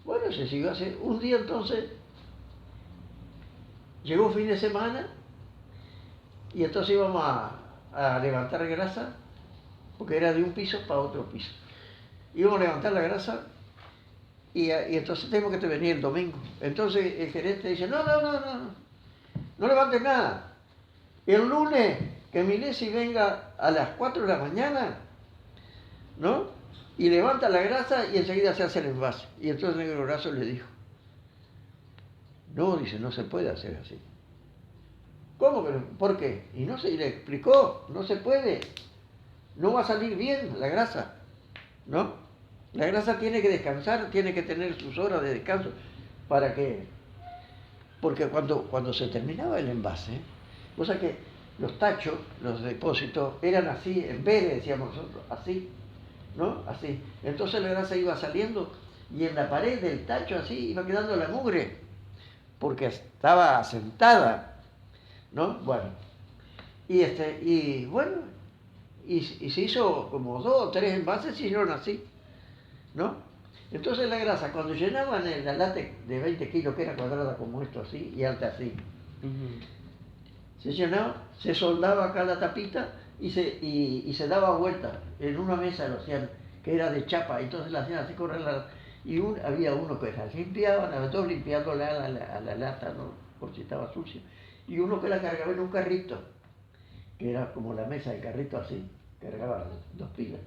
bueno, se siguió así. Un día entonces, llegó fin de semana, y entonces íbamos a levantar grasa, porque era de un piso para otro piso. Íbamos a levantar la grasa, y entonces tenemos que venir el domingo. Entonces el gerente dice, no levantes nada. El lunes que Milesi venga a las 4 de la mañana, ¿no? Y levanta la grasa y enseguida se hace el envase. Y entonces el Negro Graso le dijo, no, dice, no se puede hacer así. ¿Cómo que no? ¿Por qué? Y no se le explicó, no se puede. No va a salir bien la grasa, ¿no? La grasa tiene que descansar, tiene que tener sus horas de descanso. ¿Para qué? Porque cuando se terminaba el envase, o sea que los tachos, los depósitos, eran así, en vez de, decíamos nosotros, así, ¿no? Así. Entonces la grasa iba saliendo y en la pared del tacho así iba quedando la mugre, porque estaba asentada, ¿no? Bueno. Y bueno, y se hizo como 2 o 3 envases, se hicieron así, ¿no? Entonces la grasa, cuando llenaban la lata de 20 kilos, que era cuadrada como esto así, y alta así, se llenaba, se soldaba acá la tapita y se daba vuelta. En una mesa lo hacían, que era de chapa, entonces la hacían así correr y había uno que la limpiaban, a todos limpiándola a la lata, ¿no? Por si estaba sucia. Y uno que la cargaba en un carrito, que era como la mesa del carrito así, cargaba 2 pilas.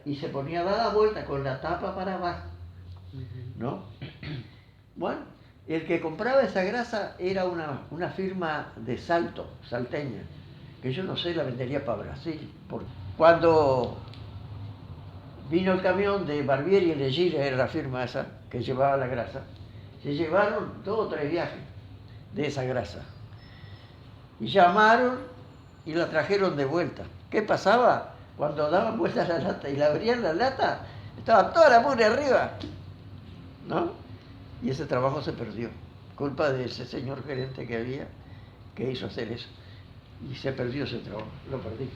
Y se ponía a dar la vuelta con la tapa para abajo, ¿no? Bueno, el que compraba esa grasa era una firma de Salto, salteña, que yo no sé, la vendería para Brasil. Cuando vino el camión de Barbieri y Legire, era la firma esa que llevaba la grasa, se llevaron 2 o 3 viajes de esa grasa. Y llamaron y la trajeron de vuelta. ¿Qué pasaba? Cuando daban vuelta a la lata y la abrían la lata, estaba toda la mugre arriba, ¿no? Y ese trabajo se perdió, culpa de ese señor gerente que había, que hizo hacer eso. Y se perdió ese trabajo, lo perdí.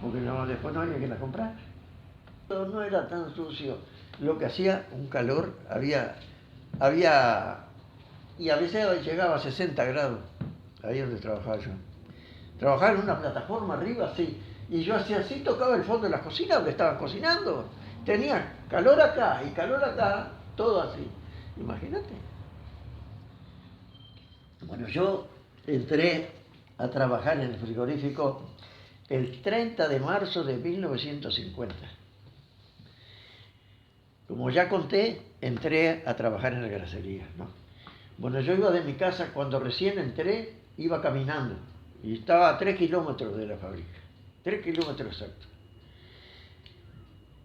Porque después no había que la comprar. No era tan sucio. Lo que hacía un calor, había y a veces llegaba a 60 grados, ahí donde trabajaba yo. Trabajaba en una plataforma arriba, así, y yo hacía así, tocaba el fondo de la cocina donde estaban cocinando. Tenía calor acá y calor acá, todo así. Imagínate. Bueno, yo entré a trabajar en el frigorífico el 30 de marzo de 1950. como ya conté, entré a trabajar en la grasería, ¿no? Bueno, yo iba de mi casa, cuando recién entré, iba caminando. Y estaba a 3 kilómetros de la fábrica. 3 kilómetros exactos.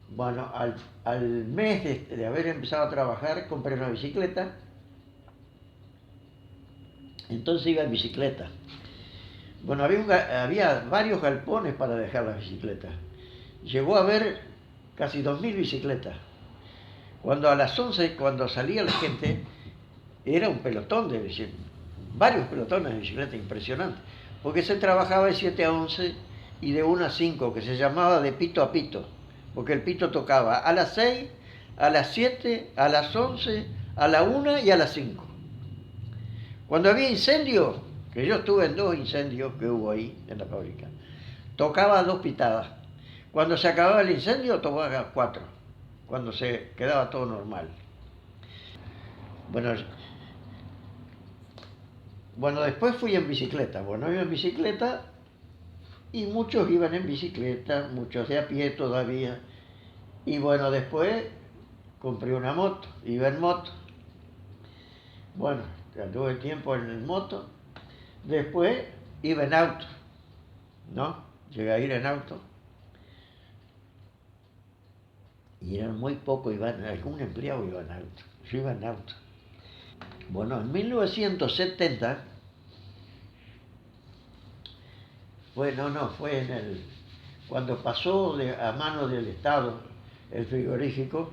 Bueno, al mes de haber empezado a trabajar, compré una bicicleta. Entonces iba en bicicleta. Bueno, había varios galpones para dejar las bicicletas. Llegó a haber casi 2000 bicicletas. Cuando a las 11, cuando salía la gente, era un pelotón de bicicletas, varios pelotones de bicicleta, impresionante. Porque se trabajaba de 7 a 11 y de 1 a 5, que se llamaba de pito a pito. Porque el pito tocaba a las 6, a las 7, a las 11, a la 1 y a las 5. Cuando había incendio, que yo estuve en 2 incendios que hubo ahí en la fábrica, tocaba 2 pitadas. Cuando se acababa el incendio, tocaba 4. Cuando se quedaba todo normal. Bueno, después fui en bicicleta. Bueno, iba en bicicleta y muchos iban en bicicleta, muchos de a pie todavía. Y bueno, después compré una moto, iba en moto. Bueno, anduve tiempo en moto. Después iba en auto, ¿no? Llegué a ir en auto. Y eran muy pocos, algún empleado iba en auto. Yo iba en auto. Bueno, en 1970, fue cuando pasó a manos del Estado el frigorífico,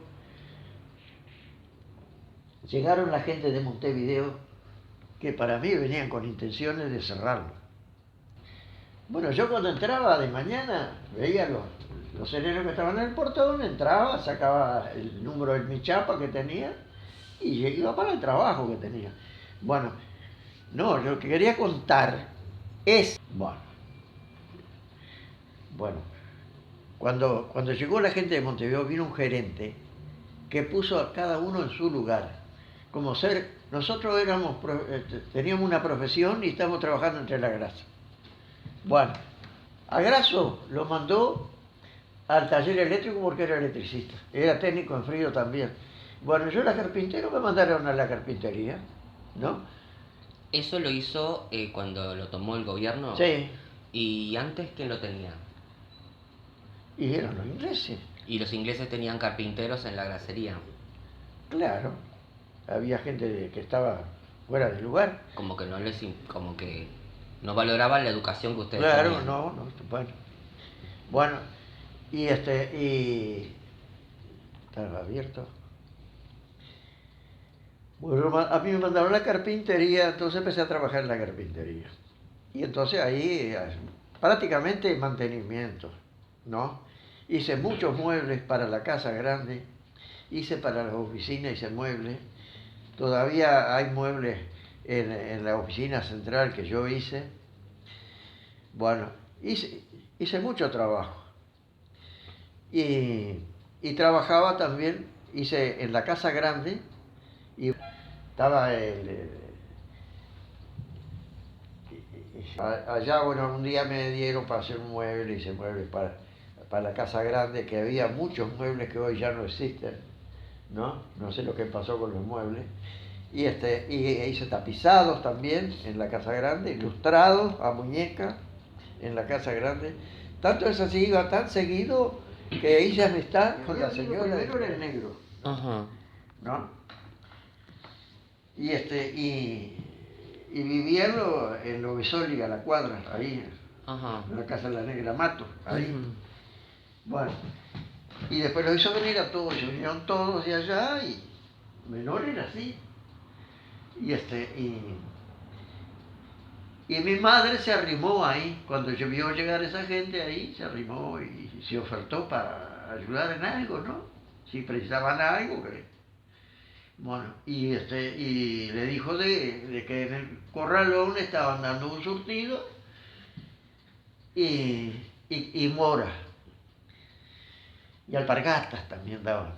llegaron la gente de Montevideo, que para mí venían con intenciones de cerrarlo. Bueno, yo cuando entraba de mañana, veía los serenos que estaban en el portón, entraba, sacaba el número de mi chapa que tenía y iba para el trabajo que tenía. Bueno, no, lo que quería contar es, bueno, cuando llegó la gente de Montevideo, vino un gerente que puso a cada uno en su lugar. Nosotros teníamos una profesión y estábamos trabajando entre la grasa. Bueno, a Grasso lo mandó al taller eléctrico porque era electricista, era técnico en frío también. Bueno, yo era carpintero, me mandaron a la carpintería, ¿no? ¿Eso lo hizo cuando lo tomó el gobierno? Sí. ¿Y antes quién lo tenía? Y eran los ingleses. ¿Y los ingleses tenían carpinteros en la grasería? Claro, había gente que estaba fuera del lugar. Como que no valoraban la educación que ustedes Claro, tenían. no, bueno, y estaba abierto. Bueno, a mí me mandaron a la carpintería, entonces empecé a trabajar en la carpintería. Y entonces ahí prácticamente mantenimiento, ¿no? Hice muchos muebles para la casa grande, hice para las oficinas, hice muebles. Todavía hay muebles en la oficina central que yo hice. Bueno, hice mucho trabajo. Y trabajaba también, hice en la casa grande, y estaba allá, bueno, un día me dieron para hacer un mueble, hice muebles para la casa grande, que había muchos muebles que hoy ya no existen, ¿no? No sé lo que pasó con los muebles. Y hice tapizados también en la casa grande, ilustrados a muñeca en la casa grande. Tanto es así, iba tan seguido que hice amistad con la señora del negro. Ajá. ¿No? Y vivía en Lovisoli, a la cuadra, ahí, Ajá. en la casa de la negra Mato, ahí. Uh-huh. Bueno, y después lo hizo venir a todos, se vinieron todos de allá, y menor era así. Y mi madre se arrimó ahí, cuando yo vio llegar esa gente ahí, se arrimó y se ofertó para ayudar en algo, ¿no? Si precisaban algo, bueno, y le dijo de que en el corralón estaban dando un surtido y mora. Y alpargatas también daban,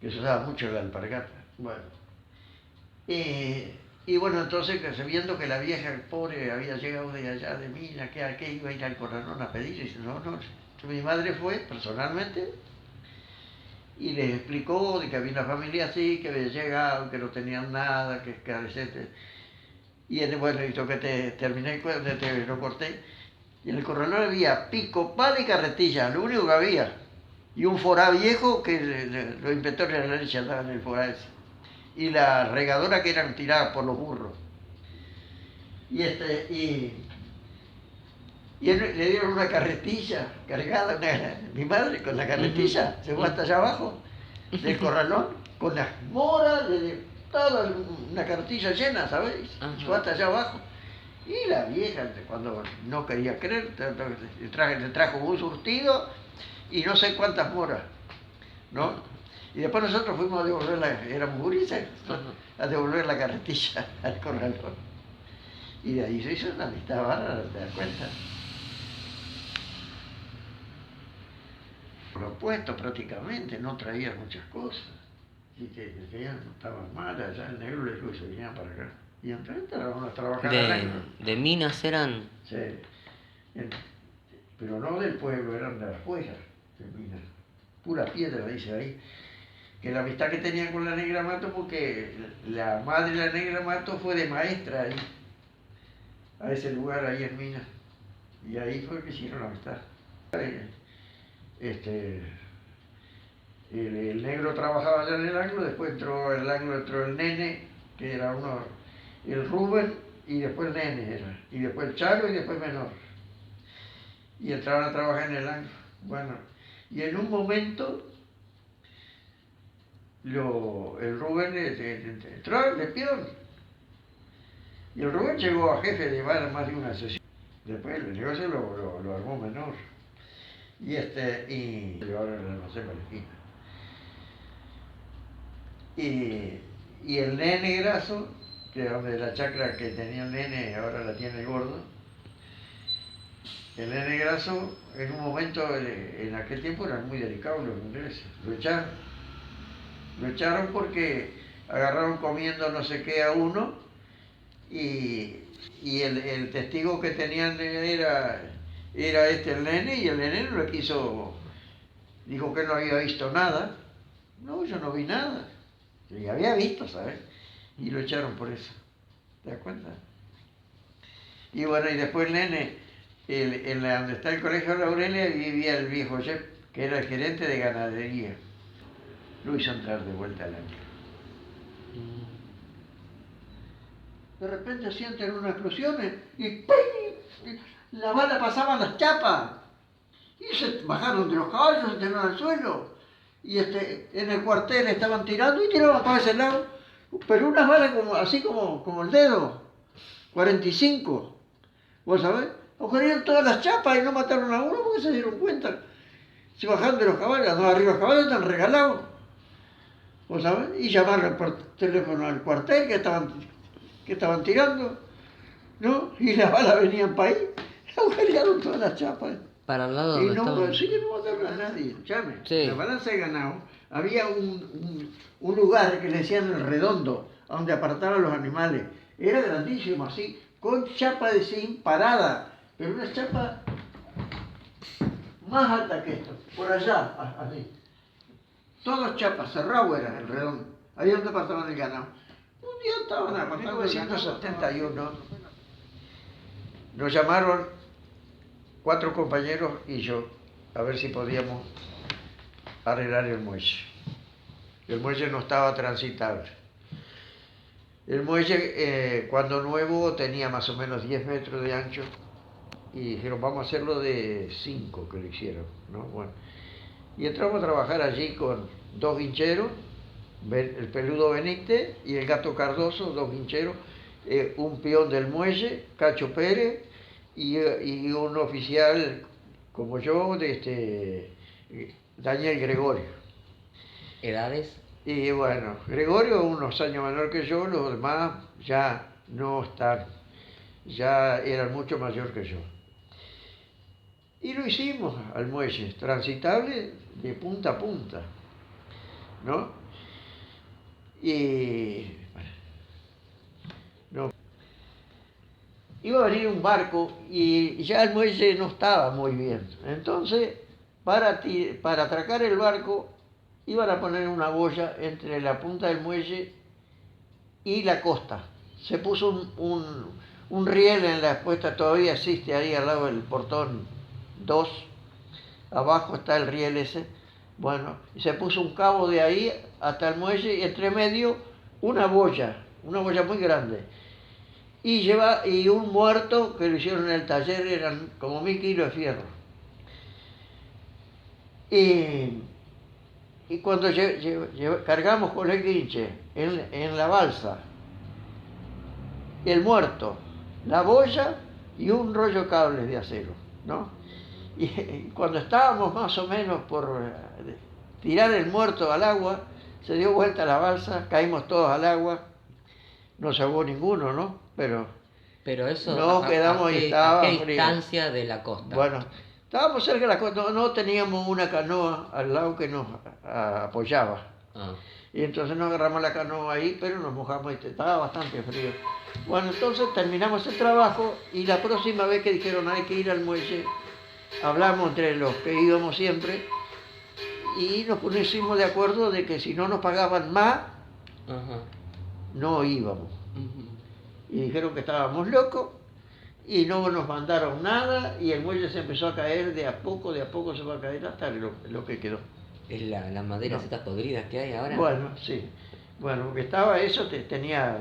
que se usaba mucho la alpargata. Bueno, y bueno, entonces viendo que la vieja pobre había llegado de allá de Mina, que iba a ir al corralón a pedir, y dice, no, mi madre fue personalmente y les explicó de que había una familia así, que había llegado, que no tenían nada, que carecentes. Y bueno, hizo que terminé, lo corté. Y en el corralón había pico, pala y carretilla, lo único que había. Y un forá viejo que los inspectores de la leche andaban en el forá ese. Y la regadora que eran tiradas por los burros. Y le dieron una carretilla cargada, mi madre con la carretilla se fue hasta allá abajo del corralón, con las moras, toda una carretilla llena, ¿sabéis? Se fue hasta allá abajo. Y la vieja, cuando no quería creer, le trajo un surtido y no sé cuántas moras, ¿no? Y después nosotros fuimos a devolver éramos gurises, a devolver la carretilla al corralón. Y de ahí se hizo una amistad bárbara, ¿te das cuenta? Propuesto prácticamente, no traía muchas cosas. Y que ya no estaban malas, ya el negro le dijo que se venían para acá. Y entonces a trabajar al año. ¿De minas eran? Sí. Pero no del pueblo, eran de afuera, de minas. Pura piedra, dice ahí. Que la amistad que tenían con la negra Mato, porque la madre de la negra Mato fue de maestra ahí, a ese lugar ahí en Minas. Y ahí fue que hicieron la amistad. El negro trabajaba allá en el Anglo, después entró el nene, que era el Rubén, y después el nene era, y después el Charo y después Menor. Y entraron a trabajar en el Anglo. Bueno, y en un momento el Rubén entró de peón. Y el Rubén llegó a jefe de más de una sesión. Después el negocio lo armó Menor. Y ahora el almacén Valentina. Y el nene graso, que es donde la chacra que tenía el nene ahora la tiene el gordo. El nene graso, en un momento, en aquel tiempo eran muy delicados los ingleses. Lo echaron. Lo echaron porque agarraron comiendo no sé qué a uno y el testigo que tenían era el nene, y el nene no le quiso, dijo que no había visto nada. No, yo no vi nada. Y había visto, ¿sabes? Y lo echaron por eso. ¿Te das cuenta? Y bueno, y después el nene, donde está el colegio Laurelia, vivía el viejo Jeff, que era el gerente de ganadería. Lo hizo entrar de vuelta al año. De repente sienten unas explosiones y ¡ping! La bala pasaban las chapas. Y se bajaron de los caballos, se tiraron al suelo. Y en el cuartel estaban tirando y tiraban para ese lado. Pero unas balas así como el dedo, 45. ¿Vos sabés? Agujerearon todas las chapas y no mataron a uno porque se dieron cuenta. Se bajaron de los caballos, los arriba de los caballos están regalados. ¿Vos sabés? Y llamaron por teléfono al cuartel que estaban tirando, ¿no? Y las balas venían para ahí, agujerearon todas las chapas. Para el lado y donde estaban. Sí que no mataron a nadie, llame. Sí. La balanza de ganado, había un lugar que le decían el redondo, donde apartaban los animales. Era grandísimo así, con chapa de zinc parada, pero una chapa más alta que esto, por allá, así. Todos chapas, cerrado era el redondo, ahí donde apartaban el ganado. Un día estaban apartando el ganado. En 1971 nos llamaron 4 compañeros y yo a ver si podíamos arreglar el muelle. El muelle no estaba transitable. El muelle, cuando nuevo, tenía más o menos 10 metros de ancho y dijeron, vamos a hacerlo de 5, que lo hicieron, ¿no? Bueno. Y entramos a trabajar allí con 2 vincheros, el peludo Benítez y el gato Cardoso, 2 vincheros, un peón del muelle, Cacho Pérez, y un oficial como yo, Daniel Gregorio. ¿Edades? Y bueno, Gregorio unos años menor que yo, los demás ya no están, ya eran mucho mayor que yo. Y lo hicimos al muelle, transitable de punta a punta, ¿no? Y no. Iba a venir un barco y ya el muelle no estaba muy bien. Entonces, para atracar el barco, iban a poner una boya entre la punta del muelle y la costa. Se puso un riel en la puesta, todavía existe ahí al lado del portón 2, abajo está el riel ese. Bueno, y se puso un cabo de ahí hasta el muelle y entre medio una boya muy grande. Y un muerto que lo hicieron en el taller, eran como 1000 kilos de fierro. Y cuando cargamos con el guinche en la balsa, el muerto, la boya y un rollo de cables de acero, ¿no? Y cuando estábamos más o menos por tirar el muerto al agua, se dio vuelta la balsa, caímos todos al agua, no se ahogó ninguno, ¿no? Pero eso, no quedamos y estaba ¿a qué frío. distancia de la costa? Bueno, estábamos cerca de la costa, no teníamos una canoa al lado que nos apoyaba. Y entonces nos agarramos la canoa ahí, pero nos mojamos y estaba bastante frío. Bueno, entonces terminamos el trabajo y la próxima vez que dijeron hay que ir al muelle, hablamos entre los que íbamos siempre y nos pusimos de acuerdo de que si no nos pagaban más, no íbamos. Y dijeron que estábamos locos y no nos mandaron nada y el muelle se empezó a caer de a poco se va a caer hasta lo que quedó. ¿Es las maderas estas podridas que hay ahora? Bueno, sí. Bueno, porque estaba eso, tenía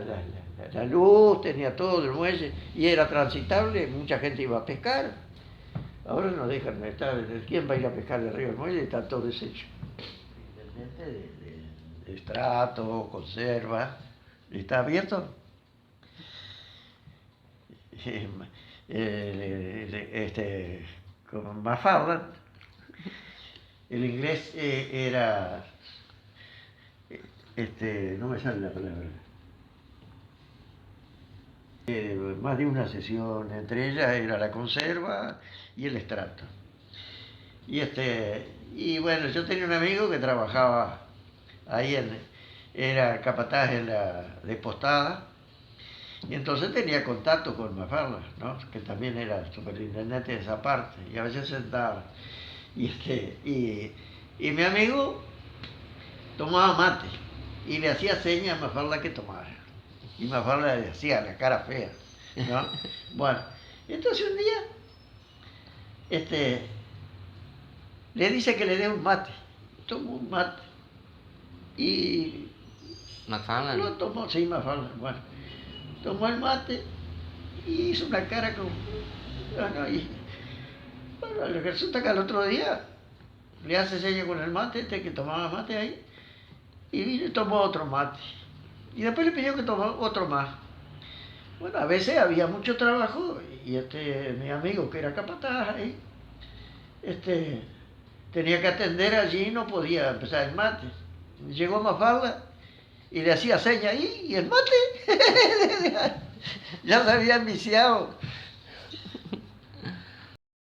la luz, tenía todo el muelle y era transitable, mucha gente iba a pescar. Ahora no dejan estar, ¿quién va a ir a pescar del río del muelle? Está todo deshecho. De estrato, conserva, ¿está abierto? Con Mafalda, el inglés era, no me sale la palabra, más de una sesión, entre ellas era la conserva y el estrato. Y bueno, yo tenía un amigo que trabajaba ahí, era capataz en la de Postada, y entonces tenía contacto con Mafalda, ¿no? Que también era superintendente de esa parte, y a veces sentaba. Y mi amigo tomaba mate, y le hacía señas a Mafalda que tomara. Y Mafalda le hacía la cara fea, ¿no? Bueno, entonces un día, le dice que le dé un mate. Tomó un mate. Y ¿Mafalda? lo tomó, sí, Mafalda, bueno. Tomó el mate y hizo una cara como... Bueno, resulta que al otro día le hace seña con el mate, que tomaba mate ahí, y vino y tomó otro mate. Y después le pidió que tomara otro más. Bueno, a veces había mucho trabajo y mi amigo que era capataz ahí, tenía que atender allí y no podía empezar el mate. Llegó Mafalda y le hacía seña ahí y el mate ya se había viciado.